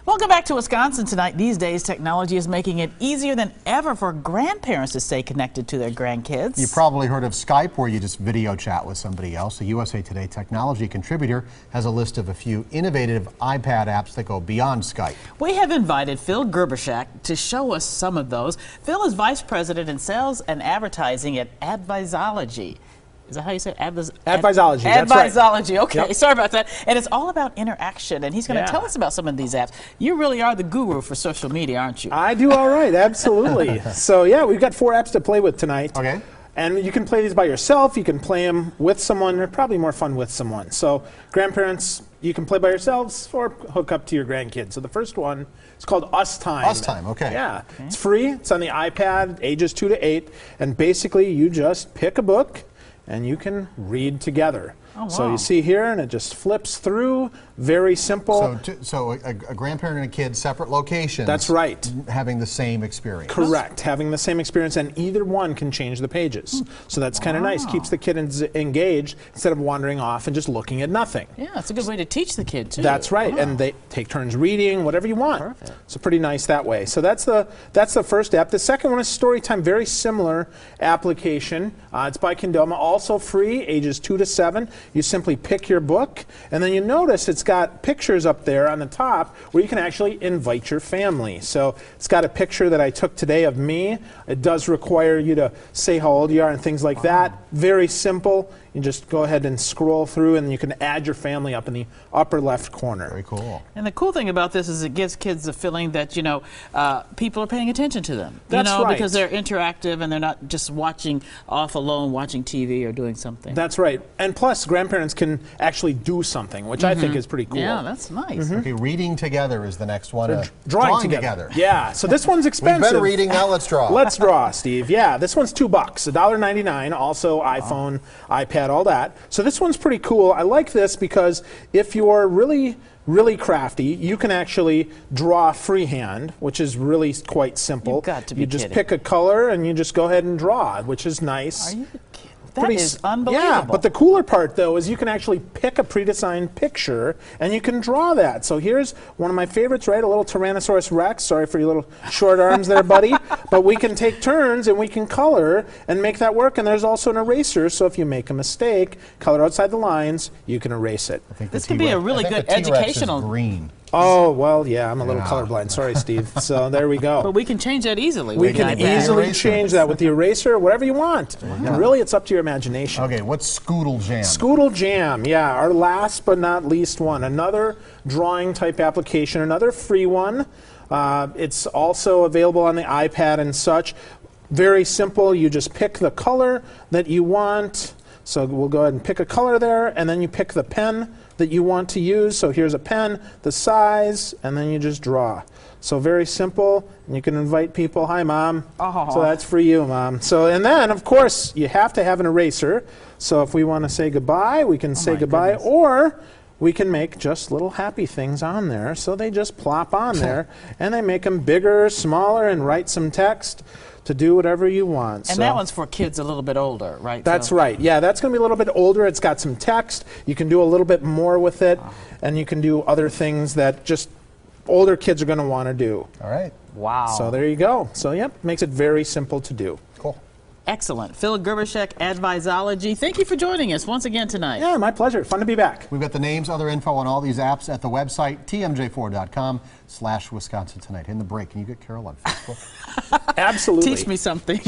Welcome back to Wisconsin Tonight. These days, technology is making it easier than ever for grandparents to stay connected to their grandkids. You've probably heard of Skype, where you just video chat with somebody else. A USA Today technology contributor has a list of a few innovative iPad apps that go beyond Skype. We have invited Phil Gerbershak to show us some of those. Phil is Vice President in Sales and Advertising at Advisology. Is that how you say it? Advisology, that's right. Advisology, okay, Yep. Sorry about that. And it's all about interaction, and he's going to tell us about some of these apps. You really are the guru for social media, aren't you? I do all right, absolutely. So yeah, we've got 4 apps to play with tonight. Okay. And you can play these by yourself, you can play them with someone, they're probably more fun with someone. So grandparents, you can play by yourselves or hook up to your grandkids. So the first one is called Us Time. Us Time, okay. Yeah, it's free, it's on the iPad, ages 2 to 8, and basically you just pick a book and you can read together. Oh, wow. So you see here, and it just flips through, very simple. So a grandparent and a kid, separate locations. That's right. Having the same experience. Correct, having the same experience, and either one can change the pages. So that's kind of nice, keeps the kid engaged instead of wandering off and just looking at nothing. Yeah, it's a good way to teach the kid, too. That's right, and they take turns reading, whatever you want. Perfect. So pretty nice that way. So that's the first app. The second one is Storytime, very similar application. It's by Kindoma, also free, ages 2 to 7. You simply pick your book, and then you notice it's got pictures up there on the top where you can actually invite your family. So it's got a picture that I took today of me. It does require you to say how old you are and things like that. Very simple. You just go ahead and scroll through, and you can add your family up in the upper left corner. Very cool. And the cool thing about this is it gives kids the feeling that, you know, people are paying attention to them. That's right. Because they're interactive and they're not just watching off alone, watching TV or doing something. That's right. And plus, grandparents can actually do something, which I think is pretty cool. Yeah, that's nice. Okay, reading together is the next one. Drawing together. Yeah, so this one's expensive. We've been reading, now let's draw. Let's draw, Steve. Yeah, this one's $2, $1.99, also iPhone, iPad, all that. So this one's pretty cool. I like this because if you're really crafty, you can actually draw freehand, which is really quite simple. You've got to be You just kidding. pick a color and you just go ahead and draw, which is nice. Are you kidding? That is unbelievable. Yeah, but the cooler part, though, is you can actually pick a pre-designed picture and you can draw that. So here's one of my favorites, right? A little Tyrannosaurus Rex. Sorry for your little short arms there, buddy. But we can take turns and we can color and make that work. And there's also an eraser, so if you make a mistake, color outside the lines, you can erase it. This could be a really good educational. Green. Oh, well, yeah, I'm a little colorblind. Sorry, Steve. So there we go. But we can change that easily. We can easily change that with the eraser, whatever you want. And really, it's up to your imagination. Okay, what's Scoodle Jam? Scoodle Jam, yeah, our last but not least one. Another drawing type application, another free one. It's also available on the iPad and such. Very simple. You just pick the color that you want. So we'll go ahead and pick a color there, and then you pick the pen that you want to use. So here's a pen, the size, and then you just draw. So very simple, and you can invite people. Hi, Mom. Oh. So that's for you, Mom. So, and then, of course, you have to have an eraser. So if we want to say goodbye, we can say goodbye, or we can make just little happy things on there. So they just plop on there, and they make them bigger, smaller, and write some text to do whatever you want. And that one's for kids a little bit older, right? That's right. Yeah, that's going to be a little bit older. It's got some text. You can do a little bit more with it, and you can do other things that just older kids are going to want to do. All right. Wow. So there you go. So, yep, makes it very simple to do. Cool. Excellent. Phil Gerbershak, Advisology. Thank you for joining us once again tonight. Yeah, my pleasure. Fun to be back. We've got the names, other info on all these apps at the website, tmj4.com/Wisconsin Tonight. In the break, can you get Carol on Facebook? Absolutely. Teach me something.